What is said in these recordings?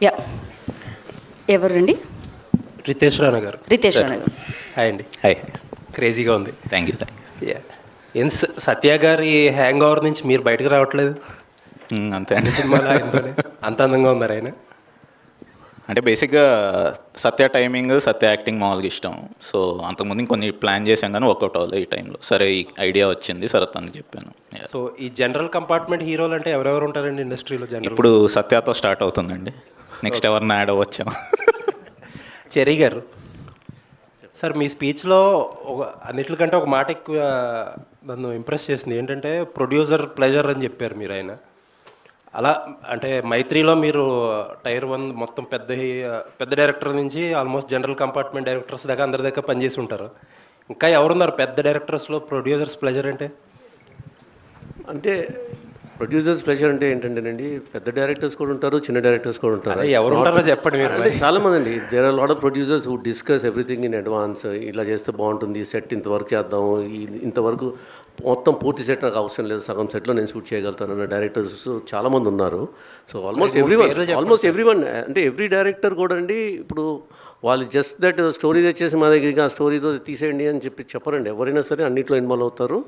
Yeah, ఎవరండి? రితేష్ రాణా గారు. రితేష్ రాణా గారు. హాయ్ అండి. హాయ్. క్రేజీగా ఉంది. Thank you. యా. ఏం సత్య గారి హ్యాంగ్ ఓవర్ నుంచి మీరు బయటకు రావట్లేదు అంతే అండి. సినిమాలో ఆయనతోనే అంత అందంగా ఉన్నారు ఆయన. అంటే బేసిక్గా సత్య టైమింగ్, సత్య యాక్టింగ్ మామూలుగా ఇష్టం. సో అంతకుముందు ఇంకొన్ని ప్లాన్ చేశాం కానీ వర్కౌట్ అవ్వలేదు ఈ టైంలో. సరే ఈ ఐడియా వచ్చింది, సరే తనకి చెప్పాను. సో ఈ జనరల్ కంపార్ట్మెంట్ హీరోలు అంటే ఎవరెవరు ఉంటారండి ఇండస్ట్రీలో? జనరల్ ఇప్పుడు సత్యతో స్టార్ట్ అవుతుందండి. నెక్స్ట్ ఎవరిని యాడ్ అవ్వచ్చాం. చెరీ గారు సార్, మీ స్పీచ్లో అన్నిటికంటే ఒక మాట ఎక్కువ నన్ను ఇంప్రెస్ చేసింది. ఏంటంటే ప్రొడ్యూసర్ ప్లెజర్ అని చెప్పారు మీరు. ఆయన అలా అంటే మైత్రిలో మీరు టైర్ 1 మొత్తం పెద్ద డైరెక్టర్ నుంచి ఆల్మోస్ట్ జనరల్ కంపార్ట్మెంట్ డైరెక్టర్స్ దాకా అందరి దగ్గర పనిచేసి ఉంటారు. ఇంకా ఎవరున్నారు పెద్ద డైరెక్టర్స్లో ప్రొడ్యూసర్స్ ప్లెజర్ అంటే ప్రొడ్యూసర్స్ ప్రెషర్ అంటే ఏంటంటేనండి, పెద్ద డైరెక్టర్స్ కూడా ఉంటారు, చిన్న డైరెక్టర్స్ కూడా ఉంటారు. ఎవరు ఉంటారో చెప్పండి మీరు. అంటే చాలామంది అండి, there are lot of producers who discuss everything in advance. ఇలా చేస్తే బాగుంటుంది, సెట్ ఇంతవరకు చేద్దాం, ఇంతవరకు మొత్తం పూర్తి సెట్ నాకు అవసరం లేదు, సగం సెట్లో నేను షూట్ చేయగలుగుతాను అన్న డైరెక్టర్స్ చాలామంది ఉన్నారు. సో ఆల్మోస్ట్ ఎవ్రీ వన్ అంటే ఎవ్రీ డైరెక్టర్ కూడా అండి, ఇప్పుడు వాళ్ళు జస్ట్ దట్ స్టోరీ తెచ్చేసి మా దగ్గరికి ఆ స్టోరీతో తీసేయండి అని చెప్పరండి. ఎవరైనా సరే అన్నింటిలో ఇన్వాల్వ్ అవుతారు.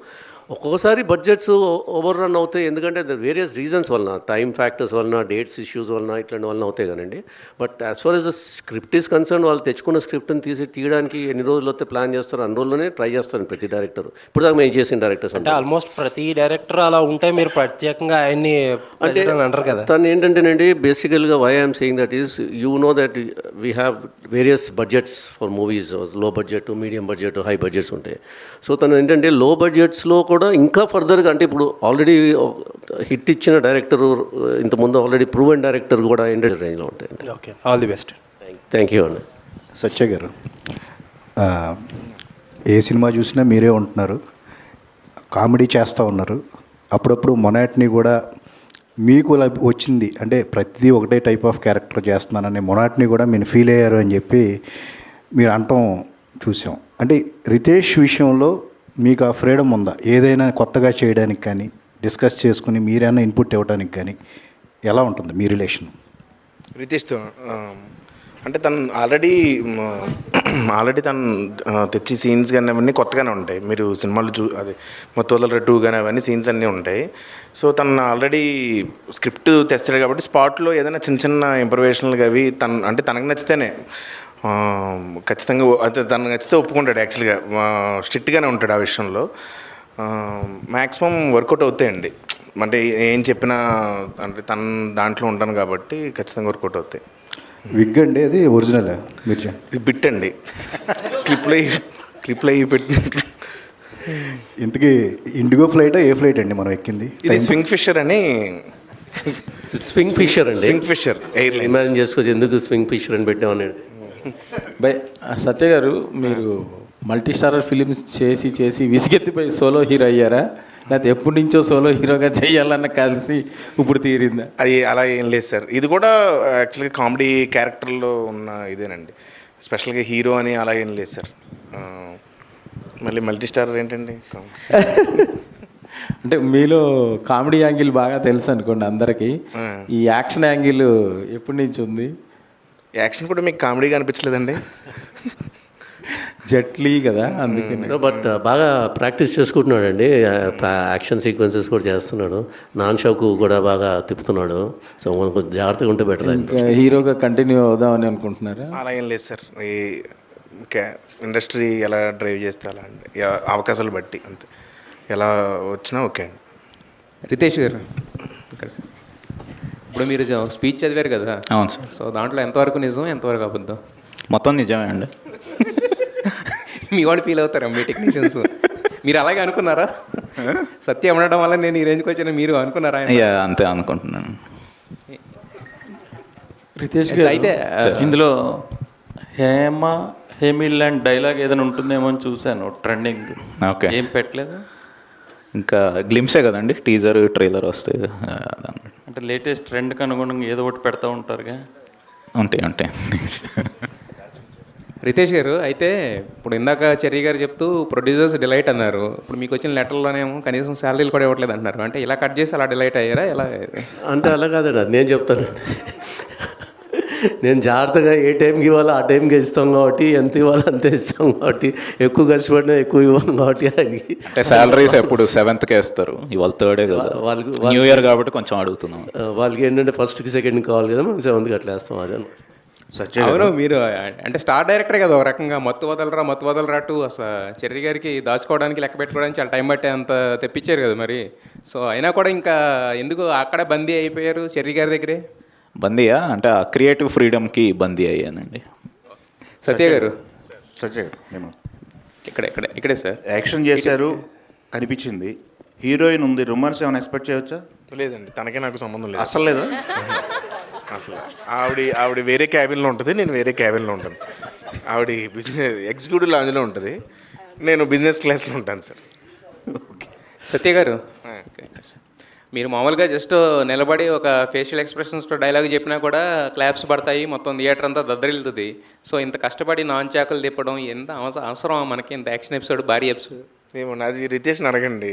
ఒక్కొక్కసారి బడ్జెట్స్ ఓవర్ రన్ అవుతాయి, ఎందుకంటే వేరియస్ రీజన్స్ వలన, టైం ఫ్యాక్టర్స్ వలన, డేట్స్ ఇష్యూస్ వలన, ఇట్లాంటి వలన అవుతాయి కానండి. But as far as the script is concern, వాళ్ళు తెచ్చుకున్న స్క్రిప్ట్ని తీయడానికి ఎన్ని రోజులు అయితే ప్లాన్ చేస్తారో అన్ని రోజుల్లోనే ట్రై చేస్తారు ప్రతి డైరెక్టర్. ఇప్పుడు దాకా మేము చేసిన డైరెక్టర్స్ అంటే ఆల్మోస్ట్ ప్రతి డైరెక్టర్ అలా ఉంటే మీరు ప్రత్యేకంగా ఆయన్ని అంటే అంటారు కదా. తను ఏంటంటేనండి, బేసికల్గా why I'm saying that is, you know that we have various budgets for movies. Low budget, medium budget, high budgets ఉంటాయి. సో తను ఏంటంటే లో బడ్జెట్స్లో కూడా ఇంకా ఫర్దర్గా, అంటే ఇప్పుడు ఆల్రెడీ హిట్ ఇచ్చిన డైరెక్టర్, ఇంతకుముందు ఆల్రెడీ ప్రూవెన్ డైరెక్టర్ కూడా ఇండియన్ రేంజ్లో ఉంటాయండి. Okay, all the best. Thank you అండి. సత్య గారు, ఏ సినిమా చూసినా మీరే ఉంటున్నారు, కామెడీ చేస్తూ ఉన్నారు. అప్పుడప్పుడు మొనాటిని కూడా మీకు వచ్చింది, అంటే ప్రతిదీ ఒకటే టైప్ ఆఫ్ క్యారెక్టర్ చేస్తున్నానని మొనాటిని కూడా మీరు ఫీల్ అయ్యారు అని చెప్పి మీరు అంటాం చూసాం. అంటే రితేష్ విషయంలో మీకు ఆ ఫ్రీడమ్ ఉందా, ఏదైనా కొత్తగా చేయడానికి కానీ, డిస్కస్ చేసుకుని మీరైనా ఇన్పుట్ ఇవ్వడానికి కానీ? ఎలా ఉంటుంది మీ రిలేషన్ రితేష్తో? అంటే తను ఆల్రెడీ తను తెచ్చి సీన్స్ కానీ అవన్నీ కొత్తగానే ఉంటాయి. మీరు సినిమాలు అది మొత్తం 2 కానీ అవన్నీ సీన్స్ అన్నీ ఉంటాయి. సో తను ఆల్రెడీ స్క్రిప్ట్ తెస్తాడు కాబట్టి స్పాట్లో ఏదైనా చిన్న ఇంప్రవేషన్లు అవి తనకు నచ్చితేనే ఖచ్చితంగా, అయితే తనకు నచ్చితే ఒప్పుకుంటాడు. యాక్చువల్గా స్ట్రిక్ట్గానే ఉంటాడు ఆ విషయంలో. మ్యాక్సిమం వర్కౌట్ అవుతాయండి. అంటే ఏం చెప్పినా, అంటే తన దాంట్లో ఉంటాను కాబట్టి ఖచ్చితంగా వర్కౌట్ అవుతాయి. విగ్ అండి అది ఒరిజినల్ మీరు? ఇది బిట్ అండి, క్లిప్లో పెట్టి. ఇంతకీ ఇండిగో ఫ్లైట్ ఏ ఫ్లైట్ అండి మనం ఎక్కింది? ఇది స్వింగ్ ఫిషర్ అని. స్వింగ్ ఫిషర్ అండి, స్వింగ్ ఫిషర్ ఎయిర్లైన్స్. ఇమాజిన్ చేసుకోవచ్చు ఎందుకు స్వింగ్ ఫిషర్ అని పెట్టామనేది. బై సత్య గారు, మీరు మల్టీ స్టారర్ ఫిలిమ్స్ చేసి విసిగెత్తిపోయి సోలో హీరో అయ్యారా, లేకపోతే ఎప్పటి నుంచో సోలో హీరోగా చేయాలన్న కలిసి ఇప్పుడు తీరిందా? అది అలా ఏం లేదు సార్. ఇది కూడా యాక్చువల్గా కామెడీ క్యారెక్టర్లో ఉన్న ఇదేనండి. స్పెషల్గా హీరో అని అలా ఏం లేదు సార్. మళ్ళీ మల్టీ స్టారర్ ఏంటండి? అంటే మీలో కామెడీ యాంగిల్ బాగా తెలుసు అనుకోండి అందరికీ. ఈ యాక్షన్ యాంగిల్ ఎప్పటి నుంచి ఉంది? యాక్షన్ కూడా మీకు కామెడీగా అనిపించలేదండి? జట్లీ కదా, అందుకని. బట్ బాగా ప్రాక్టీస్ చేసుకుంటున్నాడు అండి, యాక్షన్ సీక్వెన్సెస్ కూడా చేస్తున్నాడు. నాన్ షోకు కూడా బాగా తిప్పుతున్నాడు. సో మనం కొంచెం జాగ్రత్తగా ఉంటే బెటర్. ఇంకా హీరోగా కంటిన్యూ అవుదామని అనుకుంటున్నారా? అలా ఏం లేదు సార్. ఈ ఇండస్ట్రీ ఎలా డ్రైవ్ చేస్తే అలా అండి, అవకాశాలు బట్టి అంతే, ఎలా వచ్చినా ఓకే అండి. రితేష్ గారు, ఇక్కడ ఇప్పుడు మీరు స్పీచ్ చదివారు కదా? అవును సార్. సో దాంట్లో ఎంతవరకు నిజం, ఎంతవరకు అబద్ధం? మొత్తం నిజమే అండి. మీ వాళ్ళు ఫీల్ అవుతారా మీ టెక్నీషియన్స్? మీరు అలాగే అనుకున్నారా? సత్యం ఉండడం వల్ల నేను ఈ రేంజ్కి వచ్చాను మీరు అనుకున్నారా? అంతే అనుకుంటున్నాను. రితేష్ గారు, అయితే ఇందులో హేమిల్ అండ్ డైలాగ్ ఏదైనా ఉంటుందేమో అని చూశాను, ట్రెండింగ్. ఓకే, ఏం పెట్టలేదు ఇంకా గ్లిమ్సే కదండి, టీజర్ ట్రైలర్ వస్తే. అంటే లేటెస్ట్ ట్రెండ్కి అనుగుణంగా ఏదో ఒకటి పెడతా ఉంటారుగా. ఉంటాయి. రితేష్ గారు, అయితే ఇప్పుడు ఇందాక చెర్రీ గారు చెప్తూ ప్రొడ్యూసర్స్ డిలైట్ అన్నారు. ఇప్పుడు మీకు వచ్చిన లెటర్లోనేమో కనీసం శాలరీలు కూడా ఇవ్వట్లేదు అంటున్నారు. అంటే ఇలా కట్ చేసి అలా డిలైట్ అయ్యారా, ఎలా? అంటే అలా కాదండి, అది నేను చెప్తానండి. నేను జాగ్రత్తగా ఏ టైంకి ఇవ్వాలో ఆ టైంకి ఇస్తాం కాబట్టి, ఎంత ఇవ్వాలో అంతే ఇస్తాం కాబట్టి, ఎక్కువ కష్టపడినా ఎక్కువ ఇవ్వం కాబట్టి ఆయనకి. అంటే శాలరీస్ ఎప్పుడు 7th ఇస్తారు, ఇవాళ 3rd కదా, వాళ్ళకి న్యూ ఇయర్ కాబట్టి కొంచెం అడుగుతున్నాం. వాళ్ళకి ఏంటంటే ఫస్ట్కి సెకండ్కి కావాలి కదా, మనం 7th అట్లా వేస్తాం. అదే అవును, మీరు అంటే స్టార్ డైరెక్టరే కదా, ఒక రకంగా మత్తు వదలరా టూ అసలు చెర్రీ గారికి దాచుకోవడానికి లెక్క పెట్టుకోవడానికి చాలా టైం పట్టే అంత తెప్పించారు కదా మరి. సో అయినా కూడా ఇంకా ఎందుకు అక్కడే బందీ అయిపోయారు చెర్రీ గారి దగ్గరే? బందీయా అంటే ఆ క్రియేటివ్ ఫ్రీడమ్కి బందీ అయ్యానండి. సత్య గారు సత్య గారు, నేను ఇక్కడే సార్ యాక్షన్ చేశారు కనిపించింది, హీరోయిన్ ఉంది, రొమాన్స్ ఏమైనా ఎక్స్పెక్ట్ చేయవచ్చా? లేదండి, తనకే నాకు సంబంధం లేదు అసలు లేదా? అసలు ఆవిడ వేరే క్యాబిన్లో ఉంటుంది, నేను వేరే క్యాబిన్లో ఉంటాను. ఆవిడ బిజినెస్ ఎగ్జిక్యూటివ్ లాంజ్లో ఉంటుంది, నేను బిజినెస్ క్లాస్లో ఉంటాను సార్. సత్య గారు, మీరు మామూలుగా జస్ట్ నిలబడి ఒక ఫేషియల్ ఎక్స్ప్రెషన్స్తో డైలాగ్ చెప్పినా కూడా క్లాప్స్ పడతాయి, మొత్తం థియేటర్ అంతా దద్దరిల్లుతుంది. సో ఇంత కష్టపడి నాన్ చాకులు తిప్పడం ఎంత అవసరం మనకి? ఇంత యాక్షన్ ఎపిసోడ్, భారీ ఎపిసోడ్ ఏమో అది రితేష్ని అడగండి.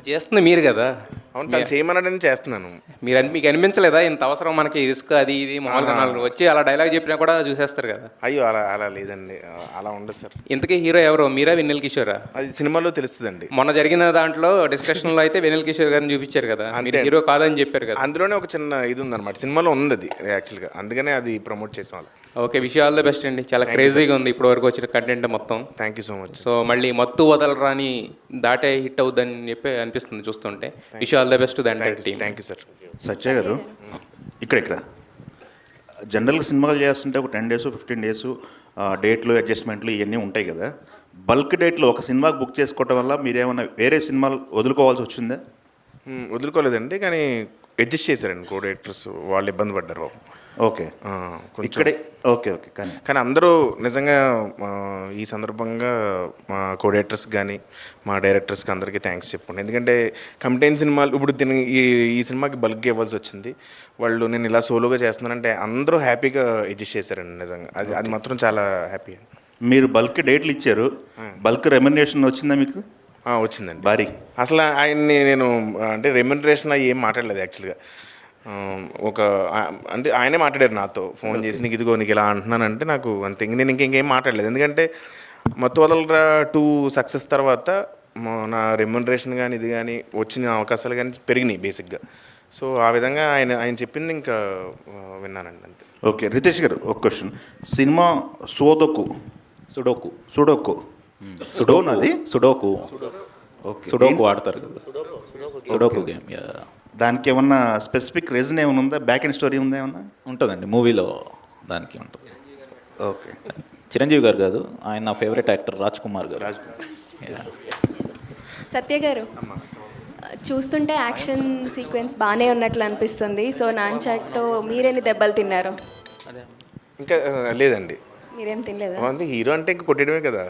చేస్తుంది మీరు కదా. అవును, తను చేయమన్నాడని చేస్తున్నాను. మీకు అనిపించలేదా ఇంత అవసరం మనకి రిస్క్ అది ఇది? మామూలుగా నాలుగు వచ్చి అలా డైలాగ్ చెప్పినా కూడా చూసేస్తారు కదా. అయ్యో అలా లేదండి, అలా ఉండదు సార్. ఇంతకీ హీరో ఎవరో, మీరా వెన్నెల కిషోరా? అది సినిమాలో తెలుస్తుందండి. మొన్న జరిగిన దాంట్లో డిస్కషన్లో అయితే వెన్నెల కిషోర్ గారిని చూపించారు కదా, మీరు హీరో కాదని చెప్పారు కదా. అందులోనే ఒక చిన్న ఇది ఉందన్నమాట, సినిమాలో ఉంది అది యాక్చువల్గా, అందుకనే అది ప్రమోట్ చేసాం వాళ్ళు. Okay, wish all the best అండి. చాలా క్రేజీగా ఉంది ఇప్పటి వరకు వచ్చిన కంటెంట్ మొత్తం. Thank you so much. So మళ్ళీ మత్తు వదలరాని దాటే హిట్ అవుద్దని చెప్పి అనిపిస్తుంది చూస్తుంటే. విష్ ఆల్ ద బెస్ట్ దాని team. Thank you sir. Satya garu, ఇక్కడ జనరల్గా సినిమాలు చేస్తుంటే ఒక 10 days 15 days డేట్లు అడ్జస్ట్మెంట్లు ఇవన్నీ ఉంటాయి కదా. బల్క్ డేట్లో ఒక సినిమాకి బుక్ చేసుకోవటం వల్ల మీరేమన్నా వేరే సినిమాలు వదులుకోవాల్సి వచ్చిందా? వదులుకోలేదండి, కానీ అడ్జస్ట్ చేశారండి కో డైరెక్టర్స్, వాళ్ళు ఇబ్బంది పడ్డారు బాబు. ఓకే, ఇక్కడే ఓకే కానీ అందరూ నిజంగా ఈ సందర్భంగా మా కో డైరెక్టర్స్ కానీ మా డైరెక్టర్స్కి అందరికీ థ్యాంక్స్ చెప్పండి. ఎందుకంటే కంటెంట్ సినిమాలు ఇప్పుడు ఈ సినిమాకి బల్క్గా ఇవ్వాల్సి వచ్చింది. వాళ్ళు నేను ఇలా సోలోగా చేస్తున్నానంటే అందరూ హ్యాపీగా అడ్జస్ట్ చేశారండి. నిజంగా అది మాత్రం చాలా హ్యాపీ. మీరు బల్క్ డేట్లు ఇచ్చారు, బల్క్ రెమ్యునరేషన్ వచ్చిందా మీకు? వచ్చిందండి భారీ. అసలు ఆయన్ని నేను అంటే రెమ్యునరేషన్ ఏం మాట్లాడలేదు యాక్చువల్గా. అంటే ఆయనే మాట్లాడారు నాతో ఫోన్ చేసి, నీకు ఇదిగో నీకు ఇలా అంటున్నానంటే నాకు అంతే, నేను ఇంకేం మాట్లాడలేదు. ఎందుకంటే మత్తు వదలరా 2 సక్సెస్ తర్వాత నా రెమ్యునరేషన్ కానీ ఇది కానీ వచ్చిన అవకాశాలు కానీ పెరిగినాయి బేసిక్గా. సో ఆ విధంగా ఆయన చెప్పింది ఇంకా విన్నానండి అంతే. ఓకే, రితేష్ గారు ఒక క్వశ్చన్. సినిమా సుడోకు ఆడతారు కదా, సుడోకు గేమ్. దానికి ఏమన్నా స్పెసిఫిక్ రీజన్ ఏమైనా ఉందా? బ్యాక్ అండ్ స్టోరీ ఉందా ఏమన్నా? ఉంటుందండి, మూవీలో దానికి ఉంటుంది. ఓకే, చిరంజీవి గారు కాదు, ఆయన నా ఫేవరెట్ యాక్టర్ రాజ్ కుమార్ గారు. సత్య గారు, చూస్తుంటే యాక్షన్ సీక్వెన్స్ బాగానే ఉన్నట్లు అనిపిస్తుంది. సో నాన్ చాక్తో మీరెన్ని దెబ్బలు తిన్నారు? ఇంకా లేదండి, మీరేం తినలేదా? అంటే హీరో అంటే ఇంకా కొట్టేయడమే కదా,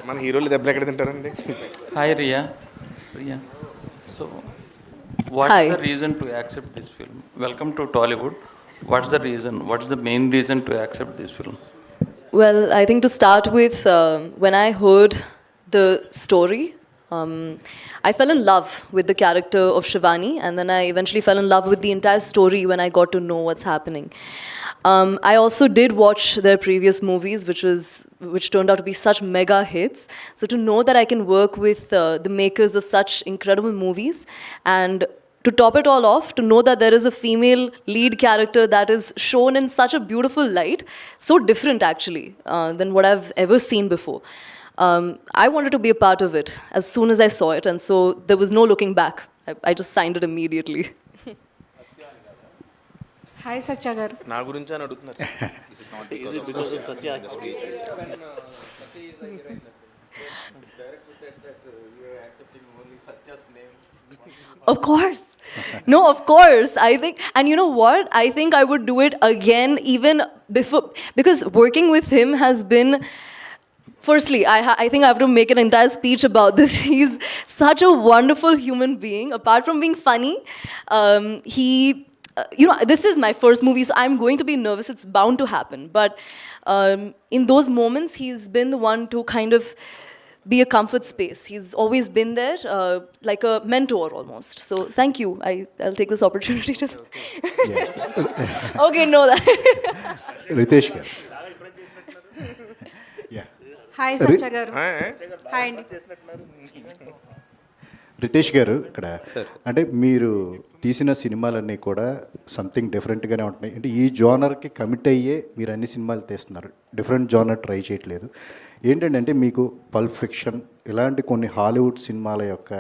మన హీరోలు దెబ్బలు ఎక్కడ తింటారండి? Hi Riya. So what's Hi. the reason to accept this film? Welcome to Tollywood. What's the reason? What's the main reason to accept this film? Well, I think to start with, when I heard the story, I fell in love with the character of Shivani, and then I eventually fell in love with the entire story when I got to know what's happening. I also did watch their previous movies, which turned out to be such mega hits. So to know that I can work with the makers of such incredible movies, and to top it all off, to know that there is a female lead character that is shown in such a beautiful light, so different actually than what I've ever seen before. I wanted to be a part of it as soon as I saw it, and so there was no looking back. I just signed it immediately. హాయ్ సత్య గారు. నా గురించి అని అడుగుతున్నారు. Of course. No, of course. I think, and you know what? I think I would do it again even before, because working with him has been, firstly, I think I have to make an entire speech about this. He's such a wonderful human being. Apart from being funny, this is my first movie, so I'm going to be nervous. It's bound to happen. But in those moments, he's been the one to kind of be a comfort space. He's always been there, like a mentor almost. So thank you. I'll take this opportunity to. Okay, no that. Riteish గారు. Yeah, hi Satya గారు. Hi అండి. రితేష్ గారు ఇక్కడ అంటే మీరు తీసిన సినిమాలన్నీ కూడా సంథింగ్ డిఫరెంట్గానే ఉంటున్నాయి. అంటే ఈ జోనర్కి కమిట్ అయ్యే మీరు అన్ని సినిమాలు తీస్తున్నారు, డిఫరెంట్ జోనర్ ట్రై చేయట్లేదు. ఏంటంటే మీకు పల్ప్ ఫిక్షన్ ఇలాంటి కొన్ని హాలీవుడ్ సినిమాల యొక్క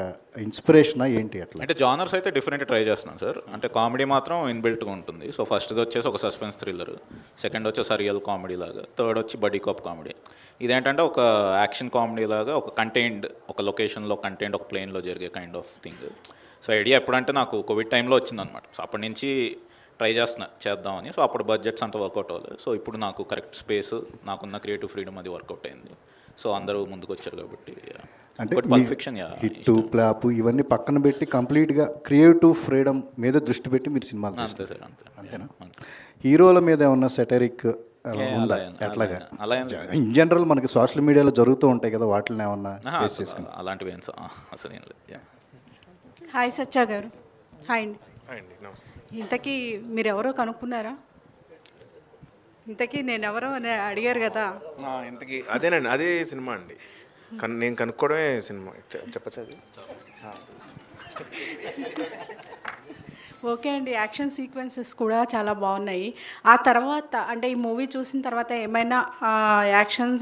ఇన్స్పిరేషనా ఏంటి అట్లా? అంటే జానర్స్ అయితే డిఫరెంట్ ట్రై చేస్తున్నాం సార్. అంటే కామెడీ మాత్రం ఇన్బిల్ట్గా ఉంటుంది. సో ఫస్ట్ది వచ్చేసి ఒక సస్పెన్స్ థ్రిల్లర్, సెకండ్ వచ్చేసి రియల్ కామెడీ లాగా, థర్డ్ వచ్చి బడీ కాప్ కామెడీ. ఇదేంటంటే ఒక యాక్షన్ కామెడీ లాగా ఒక కంటైన్డ్, ఒక లొకేషన్లో కంటైన్డ్, ఒక ప్లేన్లో జరిగే kind of thing. So idea ఎప్పుడంటే నాకు కోవిడ్ టైంలో వచ్చిందనమాట. సో అప్పటి నుంచి ట్రై చేద్దామని. సో అప్పుడు బడ్జెట్స్ అంతా వర్కౌట్ అవ్వలేదు. సో ఇప్పుడు నాకు కరెక్ట్ స్పేస్, నాకున్న క్రియేటివ్ ఫ్రీడమ్ అది వర్కౌట్ అయింది. సో అందరూ ముందుకు వచ్చారు కాబట్టి. అంటే పల్ప్ ఫిక్షన్ హిట్ ప్లాప్ ఇవన్నీ పక్కన పెట్టి కంప్లీట్గా క్రియేటివ్ ఫ్రీడమ్ మీద దృష్టి పెట్టి మీరు సినిమాలు అంతే సార్, అంతే. అంతేనా? హీరోల మీద ఏమన్నా సెటరిక్ ఉందా ఎట్లాగా? ఇన్ జనరల్ మనకి సోషల్ మీడియాలో జరుగుతూ ఉంటాయి కదా, వాటిని ఏమన్నా ఫేస్ చేసుకుని అలాంటివి ఏం అసలు ఏం లేదు. హాయ్ సత్య గారు. హాయ్ అండి. ఇంతకీ మీరు ఎవరో కనుక్కున్నారా? ఇంతకీ నేను ఎవరో అని అడిగారు కదా. ఇంతకీ అదేనండి, అదే సినిమా అండి. నేను కనుక్కోవడమే సినిమా. చెప్పచ్చు అది. ఓకే అండి. యాక్షన్ సీక్వెన్సెస్ కూడా చాలా బాగున్నాయి. ఆ తర్వాత అంటే ఈ మూవీ చూసిన తర్వాత ఏమైనా యాక్షన్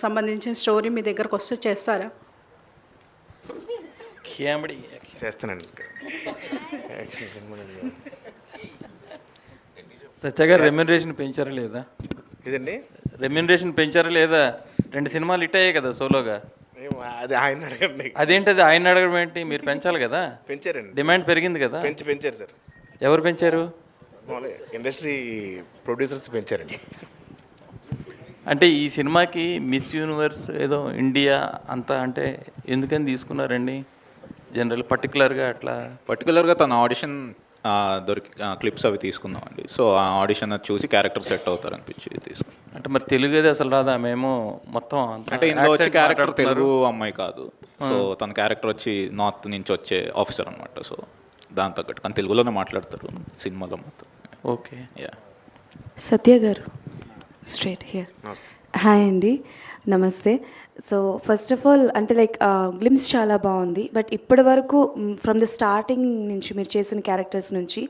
సంబంధించిన స్టోరీ మీ దగ్గరకు వస్తే చేస్తారా? చేస్తానండి. యాక్షన్ సినిమా సత్య గారు రెమ్యూనరేషన్ పెంచారా లేదా? ఇదండి రెమ్యూనరేషన్ పెంచారా లేదా? 2 సినిమాలు హిట్ అయ్యాయి కదా సోలోగా. అది ఆయన అడగండి. అదేంటది ఆయన అడగడం ఏంటి? మీరు పెంచాలి కదా. పెంచారండి, డిమాండ్ పెరిగింది కదా. పెంచారు సార్. ఎవరు పెంచారు? ఇండస్ట్రీ ప్రొడ్యూసర్స్ పెంచారండి. అంటే ఈ సినిమాకి మిస్ యూనివర్స్ ఏదో ఇండియా అంతా అంటే ఎందుకని తీసుకున్నారండి? జనరల్ పర్టికులర్గా తన ఆడిషన్ దొరికి క్లిప్స్ అవి తీసుకుందామండి. సో ఆ ఆడిషన్ చూసి క్యారెక్టర్ సెట్ అవుతారు అనిపించి తీసుకున్నాం. అంటే మరి తెలుగు అది అసలు రాదా? మేము మొత్తం అంటే ఇందులో వచ్చే క్యారెక్టర్ తెలుగు అమ్మాయి కాదు. సో తన క్యారెక్టర్ వచ్చి నార్త్ నుంచి వచ్చే ఆఫీసర్ అనమాట. సో దాని తగ్గట్టు కానీ తెలుగులోనే మాట్లాడతారు సినిమాలో మొత్తం. ఓకే. యా. సత్య గారు స్ట్రేట్ హియర్. హాయ్ అండి, నమస్తే. సో ఫస్ట్ ఆఫ్ ఆల్ అంటే లైక్ గ్లిమ్స్ చాలా బాగుంది. బట్ ఇప్పటి వరకు ఫ్రమ్ ద స్టార్టింగ్ నుంచి మీరు చేసిన క్యారెక్టర్స్ నుంచి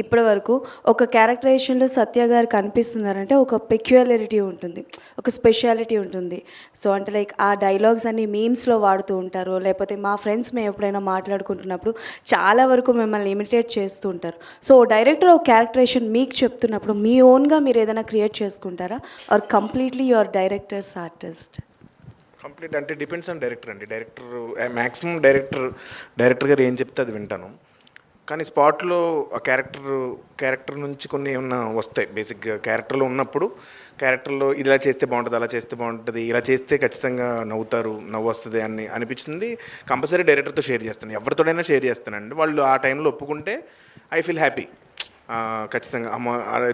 ఇప్పటి వరకు ఒక క్యారెక్టరైజేషన్లో సత్య గారు కనిపిస్తున్నారంటే ఒక పెక్యులారిటీ ఉంటుంది, ఒక స్పెషాలిటీ ఉంటుంది. సో అంటే లైక్ ఆ డైలాగ్స్ అన్ని మీమ్స్లో వాడుతూ ఉంటారు, లేకపోతే మా ఫ్రెండ్స్ మేము ఎప్పుడైనా మాట్లాడుకుంటున్నప్పుడు చాలా వరకు మిమ్మల్ని ఇమిటేట్ చేస్తూ ఉంటారు. సో డైరెక్టర్ ఒక క్యారెక్టరైజేషన్ మీకు చెప్తున్నప్పుడు మీ ఓన్గా మీరు ఏదైనా క్రియేట్ చేసుకుంటారా or completely your directors artist? Complete అంటే డిపెండ్స్ ఆన్ డైరెక్టర్ అండి. మ్యాక్సిమం డైరెక్టర్ గారు ఏం చెప్తే అది వింటాను. కానీ స్పాట్లో ఆ క్యారెక్టర్ నుంచి కొన్ని ఏమన్నా వస్తాయి. బేసిక్గా క్యారెక్టర్లో ఉన్నప్పుడు క్యారెక్టర్లో ఇలా చేస్తే బాగుంటుంది, అలా చేస్తే బాగుంటుంది, ఇలా చేస్తే ఖచ్చితంగా నవ్వు వస్తుంది అని అనిపించింది కంపల్సరీ డైరెక్టర్తో షేర్ చేస్తాను. ఎవరితోడైనా షేర్ చేస్తానండి. వాళ్ళు ఆ టైంలో ఒప్పుకుంటే ఐ ఫీల్ హ్యాపీ. ఖచ్చితంగా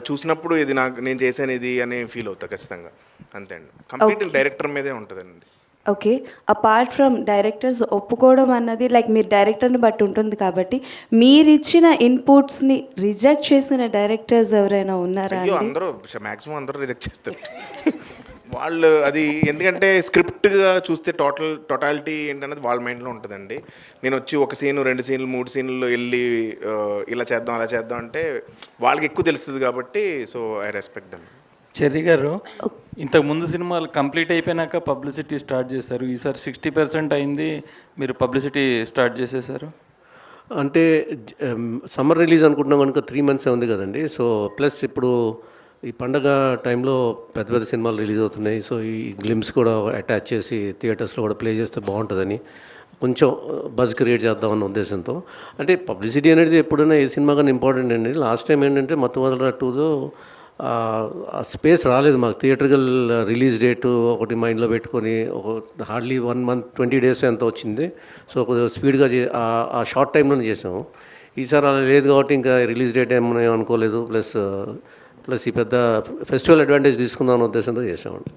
చూసినప్పుడు ఇది నేను చేశాను ఇది అని ఫీల్ అవుతా ఖచ్చితంగా. అంతే అండి. కంప్లీట్ డైరెక్టర్ మీదే ఉంటుందండి. ఓకే. అపార్ట్ ఫ్రమ్ డైరెక్టర్స్ ఒప్పుకోవడం అన్నది లైక్ మీరు డైరెక్టర్ని బట్టి ఉంటుంది కాబట్టి మీరు ఇచ్చిన ఇన్పుట్స్ని రిజెక్ట్ చేసిన డైరెక్టర్స్ ఎవరైనా ఉన్నారా? అందరూ మ్యాక్సిమం అందరూ రిజెక్ట్ చేస్తారు వాళ్ళు. అది ఎందుకంటే స్క్రిప్ట్గా చూస్తే టోటాలిటీ ఏంటనేది వాళ్ళ మైండ్లో ఉంటుందండి. నేను వచ్చి 1 సీను 2 సీన్లు 3 సీన్లలో వెళ్ళి ఇలా చేద్దాం అలా చేద్దాం అంటే వాళ్ళకి ఎక్కువ తెలుస్తుంది కాబట్టి so I respect them. Cherry గారు, ఇంతకు ముందు సినిమాలు కంప్లీట్ అయిపోయినాక పబ్లిసిటీ స్టార్ట్ చేశారు. ఈసారి 60% అయింది, మీరు పబ్లిసిటీ స్టార్ట్ చేసేసారు. అంటే సమ్మర్ రిలీజ్ అనుకుంటున్నాం కనుక 3 months ఉంది కదండి. సో ప్లస్ ఇప్పుడు ఈ పండగ టైంలో పెద్ద సినిమాలు రిలీజ్ అవుతున్నాయి. సో ఈ గ్లిమ్స్ కూడా అటాచ్ చేసి థియేటర్స్లో కూడా ప్లే చేస్తే బాగుంటుందని కొంచెం బజ్ క్రియేట్ చేద్దామన్న ఉద్దేశంతో. అంటే పబ్లిసిటీ అనేది ఎప్పుడైనా ఏ సినిమా కానీ ఇంపార్టెంట్ అండి. లాస్ట్ టైం ఏంటంటే మత్తు టూలో స్పేస్ రాలేదు మాకు. థియేటర్కల్ రిలీజ్ డేటు ఒకటి మైండ్లో పెట్టుకొని హార్డ్లీ 1 month 20 days ఎంత వచ్చింది. సో కొద్దిగా స్పీడ్గా ఆ షార్ట్ టైంలోనే చేసాము. ఈసారి అలా లేదు కాబట్టి ఇంకా రిలీజ్ డేట్ ఏమన్నా అనుకోలేదు. ప్లస్ ఈ పెద్ద ఫెస్టివల్ అడ్వాంటేజ్ తీసుకుందాం అనే ఉద్దేశంతో చేసామండి.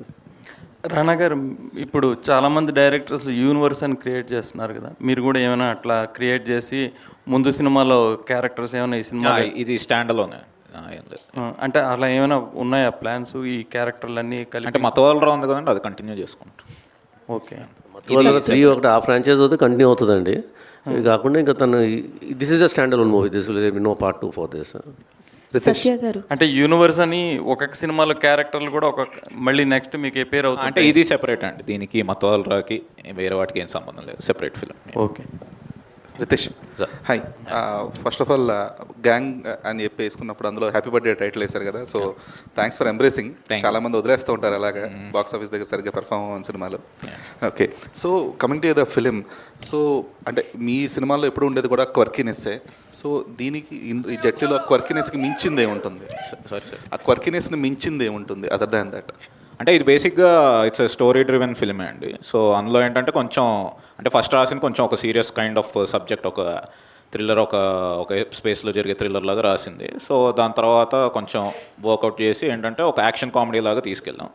రానా గారు, ఇప్పుడు చాలామంది డైరెక్టర్స్ యూనివర్స్ అని క్రియేట్ చేస్తున్నారు కదా, మీరు కూడా ఏమైనా అట్లా క్రియేట్ చేసి ముందు సినిమాలో క్యారెక్టర్స్ ఏమైనా ఈ సినిమా ఇది స్టాండ్లోనే ఏం లేదు. అంటే అలా ఏమైనా ఉన్నాయా ప్లాన్స్, ఈ క్యారెక్టర్లన్నీ కలిపి? అంటే మతవాళ్ళ ఉంది కదండి, అది కంటిన్యూ చేసుకుంటాం. ఓకే. 3 ఒకటి ఆ ఫ్రాంచైజ్ అవుతే కంటిన్యూ అవుతుందండి. ఇది కాకుండా ఇంకా తను this is a stand alone movie, this will be no part 2 for this. Satya garu, అంటే యూనివర్స్ అని ఒక్కొక్క సినిమాలో క్యారెక్టర్లు కూడా మళ్ళీ నెక్స్ట్ మీకు ఎపేర్ అవుతుంది. అంటే ఇది సెపరేట్ అండి, దీనికి మతవాళ్ళకి వేరే వాటికి ఏం సంబంధం లేదు, separate film. Okay. Ritesh, hi. First of all gang అని చెప్పి వేసుకున్నప్పుడు అందులో హ్యాపీ బర్త్డే టైటిల్ వేశారు కదా, సో థ్యాంక్స్ ఫర్ ఎంబ్రేసింగ్. చాలా మంది వదిలేస్తూ ఉంటారు అలాగా బాక్స్ ఆఫీస్ దగ్గర సరిగ్గా పెర్ఫార్మ్ అవ్వని సినిమాలు. Okay, so coming to the film, so అంటే మీ సినిమాలో ఎప్పుడు ఉండేది కూడా క్వర్కీనెస్సే. సో దీనికి ఈ జట్లీలో క్వర్కీనెస్కి మించింది ఏముంటుంది? సారీ సార్, ఆ క్వర్కీనెస్ని మించింది ఏముంటుంది అదర్ దాన్ దట్? అంటే ఇది బేసిక్గా ఇట్స్ స్టోరీ డ్రివెన్ ఫిల్మే అండి. సో అందులో ఏంటంటే కొంచెం అంటే ఫస్ట్ రాసిన కొంచెం ఒక సీరియస్ కైండ్ ఆఫ్ సబ్జెక్ట్, ఒక థ్రిల్లర్, ఒక స్పేస్లో జరిగే థ్రిల్లర్ లాగా రాసింది. సో దాని తర్వాత కొంచెం వర్కౌట్ చేసి ఏంటంటే ఒక యాక్షన్ కామెడీ లాగా తీసుకెళ్ళాం.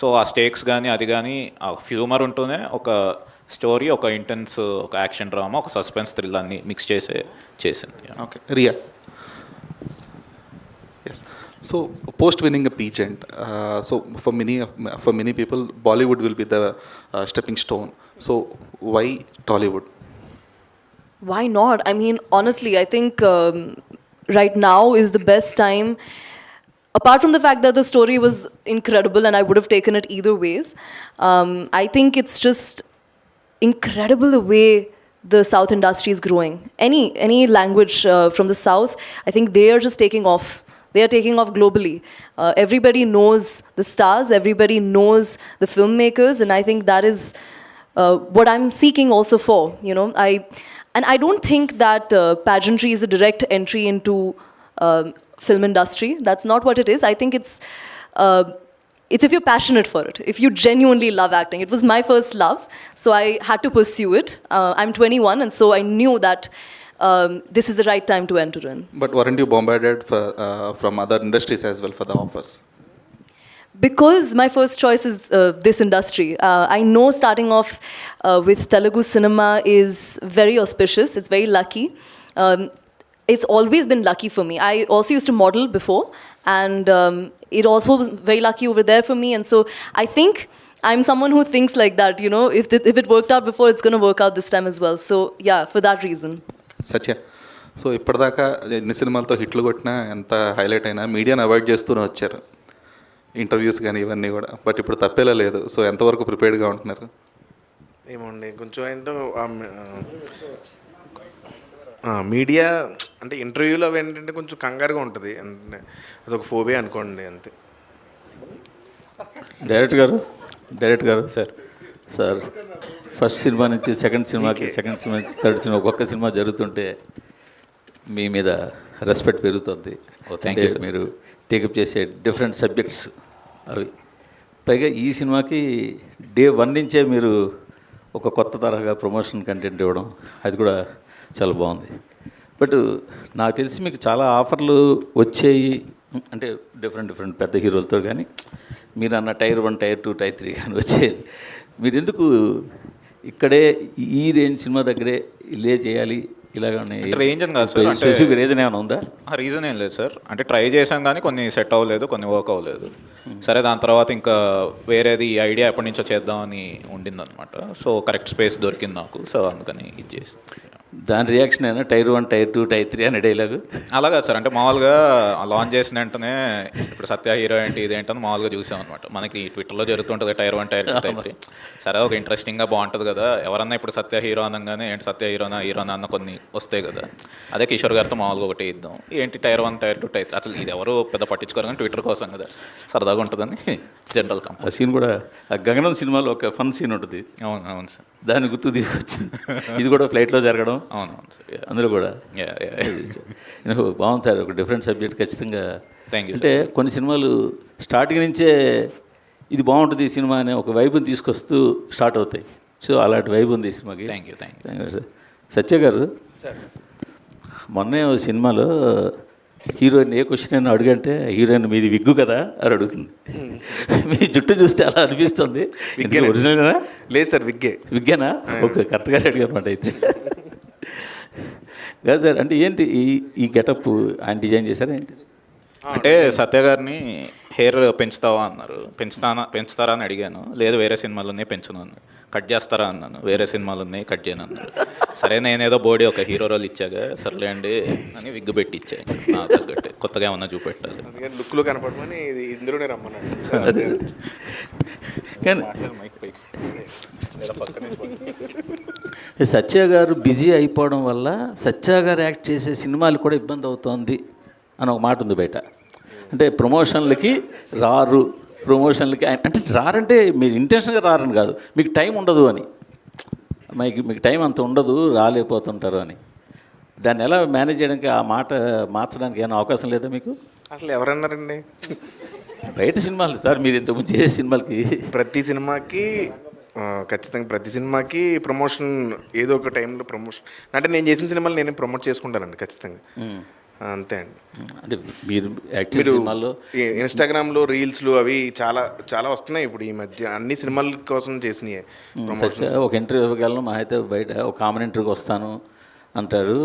సో ఆ స్టేక్స్ కానీ అది కానీ ఆ హ్యూమర్ ఉంటూనే ఒక స్టోరీ, ఒక ఇంటెన్స్, ఒక యాక్షన్ డ్రామా, ఒక సస్పెన్స్ థ్రిల్ అన్ని మిక్స్ చేసింది. Okay, Riya. Yes. So post winning a pageant, so for many people, Bollywood will be the stepping stone. So why Tollywood? Why not? I mean, honestly, I think right now is the best time. Apart from the fact that the story was incredible and I would have taken it either ways, I think it's just incredible the way the South industry is growing. Any language from the South, I think they are just taking off. They are taking off globally. Everybody knows the stars, everybody knows the filmmakers, and I think that is what I'm seeking also for, you know. I don't think that pageantry is a direct entry into film industry. That's not what it is. I think it's if you're passionate for it, if you genuinely love acting. It was my first love, so I had to pursue it. I'm 21, and so I knew that this is the right time to enter in. But weren't you bombarded from other industries as well for the offers? Because my first choice is this industry. I know starting off with Telugu cinema is very auspicious. It's very lucky. It's always been lucky for me. I also used to model before, and it also was very lucky over there for me. And so I think I'm someone who thinks like that, you know, if it worked out before, it's going to work out this time as well. So yeah, for that reason. Satya, so ఇప్పటిదాకా ఎన్ని సినిమాలతో హిట్లు కొట్టినా, ఎంత highlight అయినా మీడియాని avoid చేస్తూనే వచ్చారు, ఇంటర్వ్యూస్ కానీ ఇవన్నీ కూడా. బట్ ఇప్పుడు తప్పేలా లేదు. సో ఎంతవరకు ప్రిపేర్డ్గా ఉంటున్నారు? ఏమండి, కొంచెం ఏంటో మీడియా అంటే ఇంటర్వ్యూలో అవి ఏంటంటే కొంచెం కంగారుగా ఉంటుంది, అంటే అదొక ఫోబియా అనుకోండి అంతే. డైరెక్టర్ గారు సార్ ఫస్ట్ సినిమా నుంచి సెకండ్ సినిమాకి, సెకండ్ సినిమా నుంచి థర్డ్ సినిమా, ఒక్కొక్క సినిమా జరుగుతుంటే మీ మీద రెస్పెక్ట్ పెరుగుతుంది. Thank you. మీరు టేకప్ చేసే డిఫరెంట్ సబ్జెక్ట్స్ అవి, పైగా ఈ సినిమాకి డే 1 నుంచే మీరు ఒక కొత్త తరహా ప్రమోషన్ కంటెంట్ ఇవ్వడం, అది కూడా చాలా బాగుంది. బట్ నాకు తెలిసి మీకు చాలా ఆఫర్లు వచ్చాయి, అంటే డిఫరెంట్ పెద్ద హీరోలతో, కానీ మీరు అన్న టైర్ 1, టైర్ 2, టైర్ 3 కానీ వచ్చాయి. మీరు ఎందుకు ఇక్కడే ఈ రేంజ్ సినిమా దగ్గరే లే చేయాలి ఇలాగనే? రేంజ్ అని కాదు సార్, స్పెసిఫిక్ రీజన్ ఏమైనా ఉందా? రీజన్ ఏం లేదు సార్, అంటే ట్రై చేసాం కానీ కొన్ని సెట్ అవ్వలేదు, కొన్ని వర్క్ అవ్వలేదు. సరే, దాని తర్వాత ఇంకా వేరేది ఐడియా ఎప్పటి నుంచో చేద్దామని ఉండిందనమాట. సో కరెక్ట్ స్పేస్ దొరికింది నాకు, సో అందుకని ఇది చేసి. దాని రియాక్షన్ అయినా టైర్ 1, టైర్ 2, టైర్ 3 అనే డైలాగు అలాగా సార్. అంటే మామూలుగా లాంచ్ చేసిన వెంటనే ఇప్పుడు సత్య హీరో ఏంటి ఇదేంటని మామూలుగా చూసాం అనమాట. మనకి ట్విట్టర్లో జరుగుతుంటుంది టైర్ 1, టైర్ 2, టైర్ 3. సరే, ఒక ఇంట్రెస్టింగ్గా బాగుంటుంది కదా, ఎవరన్నా ఇప్పుడు సత్య హీరో అనగానే ఏంటి సత్య హీరోనా అన్న కొన్ని వస్తాయి కదా. అదే కిషోర్ గారితో మామూలుగా ఒకటి ఇద్దాం, ఏంటి టైర్ 1, టైర్ 2, టైర్ 3. అసలు ఇది ఎవరు పెద్ద పట్టించుకోరు కానీ ట్విట్టర్ కోసం కదా, సరదాగా ఉంటుందని జనరల్ కంపెనీ. ఆ సీన్ కూడా ఆ గగనం సినిమాలో ఒక ఫన్ సీన్ ఉంటుంది. అవును సార్, దాన్ని గుర్తు తీసుకొచ్చింది. ఇది కూడా ఫ్లైట్లో జరగడం. అవును సార్, అందులో కూడా బాగుంది సార్, ఒక డిఫరెంట్ సబ్జెక్ట్ ఖచ్చితంగా. Thank you. అంటే కొన్ని సినిమాలు స్టార్టింగ్ నుంచే ఇది బాగుంటుంది ఈ సినిమా అనే ఒక వైబుని తీసుకొస్తూ స్టార్ట్ అవుతాయి. సో అలాంటి వైబ్ ఉంది ఈ సినిమాకి. Thank you sir. సత్య గారు, మొన్నే సినిమాలో హీరోయిన్ ఏ క్వశ్చన్ అయినా అడుగంటే హీరోయిన్ మీది విగ్గు కదా అని అడుగుతుంది. మీ జుట్టు చూస్తే అలా అనిపిస్తుంది. ఒరిజినల్నా? లేదు సార్, విగ్గేనా? ఓకే, కరెక్ట్గా అడిగారన్నమాట అయితే. కాదు సార్, అంటే ఏంటి ఈ గెటప్ ఆయన డిజైన్ చేశారా ఏంటి? అంటే సత్య గారిని హెయిర్ పెంచుతావా అన్నారు. పెంచుతారా అని అడిగాను. లేదు, వేరే సినిమాలు ఉన్నాయి పెంచును అన్నాడు. కట్ చేస్తారా అన్నాను. వేరే సినిమాలు ఉన్నాయి కట్ చేయను అన్నాడు. సరే, నేనేదో బాడీ ఒక హీరో రోల్ ఇచ్చాగా, సర్లే అండి అని విగ్గు పెట్టి ఇచ్చాను. నాకు తగ్గట్టే కొత్తగా ఏమన్నా చూపెట్టాలి. లుక్లో కనపడమని ఇందులోనే రమ్మన్నాడు. కానీ సత్య గారు బిజీ అయిపోవడం వల్ల సత్య గారు యాక్ట్ చేసే సినిమాలు కూడా ఇబ్బంది అవుతోంది అని ఒక మాట ఉంది బయట. అంటే ప్రమోషన్లకి రారు, ప్రమోషన్లకి అంటే రారంటే మీరు ఇంటెన్షన్గా రారని కాదు, మీకు టైం ఉండదు అని. మీకు టైం అంత ఉండదు, రాలేకపోతుంటారు అని. దాన్ని ఎలా మేనేజ్ చేయడానికి, ఆ మాట మార్చడానికి ఏమైనా అవకాశం లేదా మీకు? అసలు ఎవరన్నారండి? బయట సినిమాలు సార్, మీరు ఇంతకుముందు చేసే సినిమాలకి ఖచ్చితంగా ప్రతి సినిమాకి ప్రమోషన్ ఏదో ఒక టైంలో ప్రమోషన్. అంటే నేను చేసిన సినిమాలు నేను ప్రమోట్ చేసుకుంటానండి ఖచ్చితంగా. అంతే అండి. అంటే మీరు సినిమాల్లో ఇన్స్టాగ్రామ్లో రీల్స్లు అవి చాలా చాలా వస్తున్నాయి ఇప్పుడు ఈ మధ్య, అన్ని సినిమాల కోసం చేసినాయి. ఒక ఇంటర్వ్యూకి వెళ్ళను, మా అయితే బయట ఒక కామన్ ఇంటర్వ్యూకి వస్తాను అంటారు.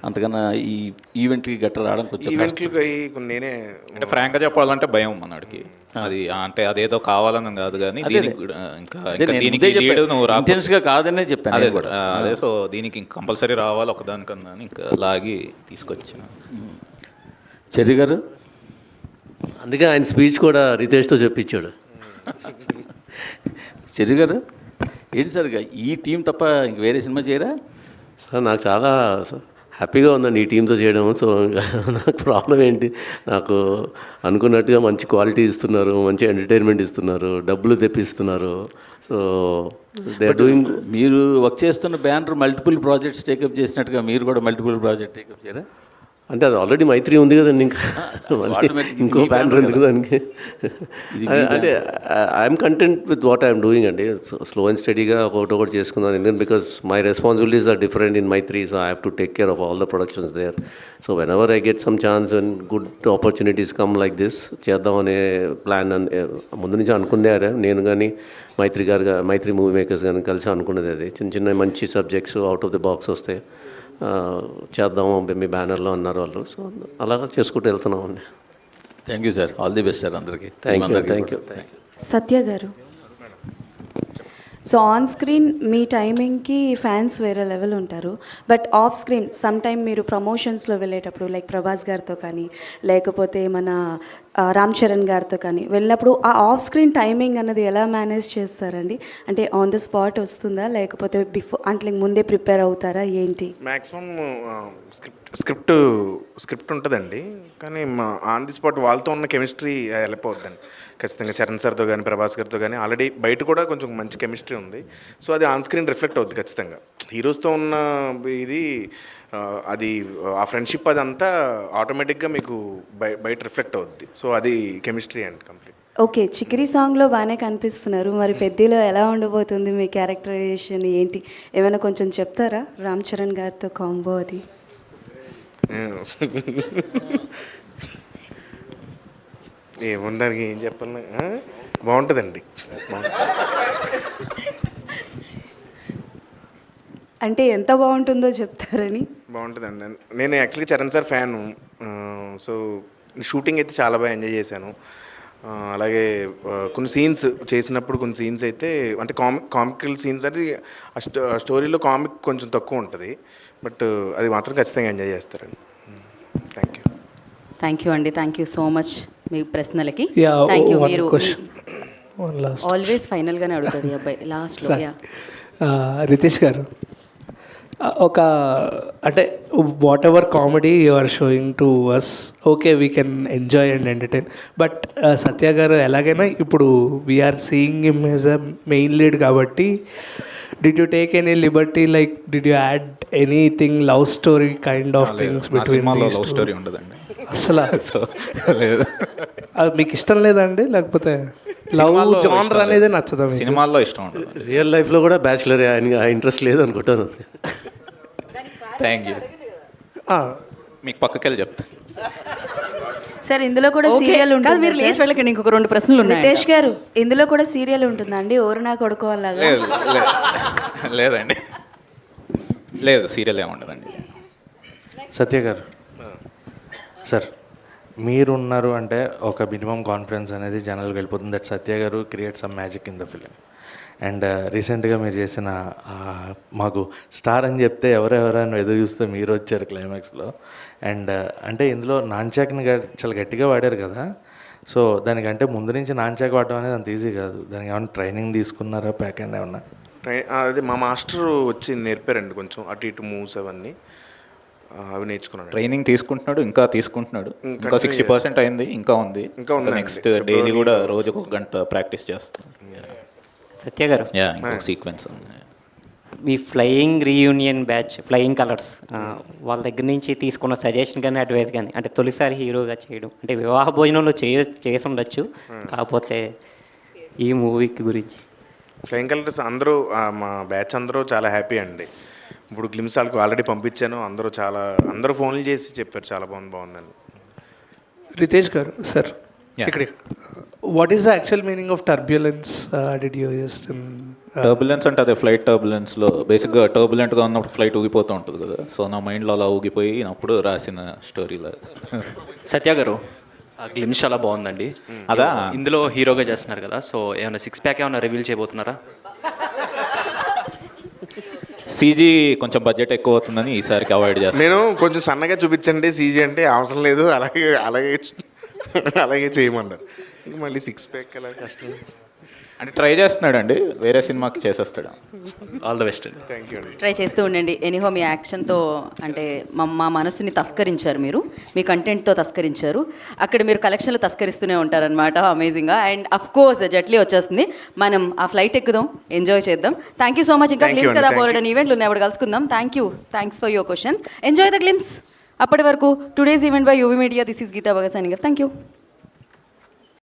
అంతకన్నా ఈ ఈవెంట్కి గట్ట రావడం కొంచెం ఈవెంట్లకి నేనే అంటే ఫ్రాంక్గా చెప్పాలంటే భయం మనడికి. అది అంటే అదేదో కావాలని కాదు, కానీ దీనికి కూడా ఇంకా దీనికి నువ్వు ఇంటెన్స్గా కాదనే చెప్పాను. అదే సో దీనికి కంపల్సరీ రావాలి ఒకదానికన్నా ఇంకా లాగి తీసుకొచ్చాను. చెర్రి గారు, అందుకే ఆయన స్పీచ్ కూడా రితేష్తో చెప్పించాడు. చెర్రి గారు ఏంటి సార్, ఈ టీం తప్ప ఇంక వేరే సినిమా చేయరా? సార్, నాకు చాలా హ్యాపీగా ఉందండి ఈ టీంతో చేయడం. సో నాకు ప్రాబ్లం ఏంటి, నాకు అనుకున్నట్టుగా మంచి క్వాలిటీ ఇస్తున్నారు, మంచి ఎంటర్టైన్మెంట్ ఇస్తున్నారు, డబ్బులు తెప్పిస్తున్నారు. So they are doing. మీరు వర్క్ చేస్తున్న బ్యానర్ మల్టిపుల్ ప్రాజెక్ట్స్ టేకప్ చేసినట్టుగా మీరు కూడా మల్టిపుల్ ప్రాజెక్ట్ టేకప్ చేయరా? అంటే అది ఆల్రెడీ మైత్రి ఉంది కదండి, ఇంకా ఇంకో బ్యానర్ ఎందుకు దానికి? అంటే I'm content with what I'm doing అండి. స్లో అండ్ స్టడీగా ఒకటి చేసుకున్నాను. ఎందుకంటే because my responsibilities are different in Mythri, so I have to take care of all the productions there. So whenever I get some chance and good opportunities come like this, చేద్దామనే plan ముందు నుంచి అనుకున్నారే. నేను కానీ మైత్రి movie makers కానీ కలిసి అనుకున్నది అది. చిన్న మంచి subjects out of the box వస్తాయి, చేద్దాము మీ బ్యానర్లో అన్నారు వాళ్ళు. సో అలాగా చేసుకుంటూ వెళ్తున్నాం అండి. Thank you sir, all the best sir అందరికీ. Thank you. Satya garu, so on screen మీ టైమింగ్కి ఫ్యాన్స్ వేరే లెవెల్ ఉంటారు, but off screen some time మీరు ప్రమోషన్స్లో వెళ్ళేటప్పుడు లైక్ ప్రభాస్ గారితో కానీ లేకపోతే మన రామ్ చరణ్ గారితో కానీ వెళ్ళినప్పుడు ఆ ఆఫ్ స్క్రీన్ టైమింగ్ అన్నది ఎలా మేనేజ్ చేస్తారండి? అంటే ఆన్ ద స్పాట్ వస్తుందా, లేకపోతే అంటే ముందే ప్రిపేర్ అవుతారా ఏంటి? మ్యాక్సిమం స్క్రిప్ట్ ఉంటుందండి, కానీ ఆన్ ది స్పాట్ వాళ్ళతో ఉన్న కెమిస్ట్రీ హెల్ప్ అవుతుందండి ఖచ్చితంగా. చరణ్ సార్తో కానీ ప్రభాస్ గారితో కానీ ఆల్రెడీ బయట కూడా కొంచెం మంచి కెమిస్ట్రీ ఉంది. సో అది ఆన్ స్క్రీన్ రిఫ్లెక్ట్ అవుతుంది ఖచ్చితంగా. హీరోస్తో ఉన్న ఇది అది ఆ ఫ్రెండ్షిప్ అదంతా ఆటోమేటిక్గా మీకు బయట రిఫ్లెక్ట్ అవుద్ది. సో అది కెమిస్ట్రీ అండ్ కంప్లీట్. ఓకే, చికిరి సాంగ్లో బాగానే కనిపిస్తున్నారు, మరి పెద్దలో ఎలా ఉండబోతుంది మీ క్యారెక్టరైజేషన్ ఏంటి? ఏమైనా కొంచెం చెప్తారా రామ్ చరణ్ గారితో కాంబో అది? ఏముండడానికి ఏం చెప్పాలి, బాగుంటుందండి. అంటే ఎంత బాగుంటుందో చెప్తారని? బాగుంటుందండి. నేను యాక్చువల్గా Charan sir fan. So shooting అయితే చాలా బాగా ఎంజాయ్ చేశాను. అలాగే కొన్ని సీన్స్ చేసినప్పుడు కొన్ని సీన్స్ అయితే అంటే కామికల్ సీన్స్ అది స్టోరీలో కామిక్ కొంచెం తక్కువ ఉంటుంది, బట్ అది మాత్రం ఖచ్చితంగా ఎంజాయ్ చేస్తారండి. థ్యాంక్ యూ అండి, థ్యాంక్ యూ సో మచ్ మీ ప్రశ్నలకి. Thank you. మీరు ఆల్వేస్ ఫైనల్గానే అడుగుతాడు ఈ అబ్బాయి లాస్ట్లో. రితేష్ గారు, ఒక అంటే whatever comedy you are showing to us, okay we can enjoy and entertain, but Satya garu ఎలాగైనా ఇప్పుడు we are seeing him as a main lead కాబట్టి did you take any liberty, like did you add anything love story kind of things between? Love story ఉండదండి అసలు. లేదు, అది మీకు ఇష్టం లేదండి, లేకపోతే లవ్ జానర్ అనేది నచ్చదా? సినిమాల్లో ఇష్టం ఉంటుంది, రియల్ లైఫ్లో కూడా బ్యాచులర్ ఇంట్రెస్ట్ లేదు అనుకుంటాను. Thank you. మీకు పక్కకెళ్ళి చెప్తా. సార్ ఇందులో కూడా Okay. సీరియల్ కాదు, ఉంటుంది మీరు లేచి వెళ్ళకండి, ఇంకొక 2 ప్రశ్నలు ఉన్నాయి. రితేష్ గారు ఇందులో కూడా సీరియల్ ఉంటుందండి ఓరు నా కొడుకో అలాగా లేదు లేదండి, లేదు సీరియల్ ఏముండదండి. సత్య గారు సార్ మీరున్నారు అంటే ఒక మినిమం కాన్ఫిడెన్స్ అనేది జనాలకు వెళ్ళిపోతుంది. దట్ సత్య గారు create some magic in the film. And రీసెంట్గా మీరు చేసిన మాకు స్టార్ అని చెప్తే ఎవరెవరైనా ఎదురు చూస్తే మీరు వచ్చారు క్లైమాక్స్లో. అండ్ అంటే ఇందులో నాన్చాక్ని చాలా గట్టిగా వాడారు కదా, సో దానికంటే ముందు నుంచి నాన్చాక్ వాడడం అనేది అంత ఈజీ కాదు. దానికి ఏమైనా ట్రైనింగ్ తీసుకున్నారా, ప్యాక్ అండ్ ఏమన్నా? అది మా మాస్టర్ వచ్చి నేర్పారండి, కొంచెం అటు ఇటు మూవ్స్ అవన్నీ అవి నేర్చుకున్నాను. ట్రైనింగ్ తీసుకుంటున్నాడు, ఇంకా తీసుకుంటున్నాడు, ఇంకా 60% అయింది, ఇంకా ఉంది. నెక్స్ట్ డైలీ కూడా రోజుకు 1 గంట ప్రాక్టీస్ చేస్తాం. సత్య గారు, ఇంకొక సీక్వెన్స్ ఉంది. మీ flying reunion batch, flying colours, వాళ్ళ దగ్గర నుంచి తీసుకున్న సజెషన్ కానీ అడ్వైస్ కానీ, అంటే తొలిసారి హీరోగా చేయడం, అంటే వివాహ భోజనంలో చేసి ఉండొచ్చు, కాకపోతే ఈ మూవీకి గురించి. ఫ్లయింగ్ కలర్స్ అందరూ మా బ్యాచ్ అందరూ చాలా హ్యాపీ అండి. ఇప్పుడు గ్లిమ్స్ వాళ్ళకి ఆల్రెడీ పంపించాను, అందరూ ఫోన్లు చేసి చెప్పారు చాలా బాగుందని. రితేష్ గారు సార్, ఇక్కడ what is the actual meaning of turbulence? Did you use turbulence అంటే అదే ఫ్లైట్ టర్బులెన్స్లో బేసిక్గా టర్బులెంట్గా ఉన్నప్పుడు ఫ్లైట్ ఊగిపోతూ ఉంటుంది కదా, సో నా మైండ్లో అలా ఊగిపోయినప్పుడు రాసిన స్టోరీలో. సత్య గారు, ఆ గ్లిమ్స్ చాలా బాగుందండి. అదా ఇందులో హీరోగా చేస్తున్నారు కదా, సో ఏమైనా 6 ప్యాక్ ఏమైనా రివీల్ చేయబోతున్నారా? సీజీ కొంచెం బడ్జెట్ ఎక్కువ అవుతుందని ఈసారికి అవాయిడ్ చేస్తాను. నేను కొంచెం సన్నగా చూపించండి సీజీ అంటే, అవసరం లేదు అలాగే చేయమన్నారు. ఇంక మళ్ళీ 6 ప్యాక్ అలా కష్టం అంటే ట్రై చేస్తున్నాడు అండి, వేరే సినిమాకి చేసేస్తాడు. ఆల్ ద బెస్ట్ అండి. థ్యాంక్ యూ అండి. ట్రై చేస్తూ ఉండండి. ఎనీహో మీ యాక్షన్తో అంటే మా మనసుని తస్కరించారు, మీరు మీ కంటెంట్తో తస్కరించారు. అక్కడ మీరు కలెక్షన్లు తస్కరిస్తూనే ఉంటారనమాట, అమేజింగ్గా. అండ్ అఫ్ కోర్స్ జట్లీ వచ్చేస్తుంది, మనం ఆ ఫ్లైట్ ఎక్కుదాం, ఎంజాయ్ చేద్దాం. Thank you so much. ఇంకా గ్లిమ్స్ కదా బోర్డన్ ఈవెంట్లు ఉన్నాయి, అప్పుడు కలుసుకుందాం. Thanks for your questions. Enjoy the glimpse. అప్పటి వరకు today's event by UV media. This is Geeta Bhagat signing off. Thank you.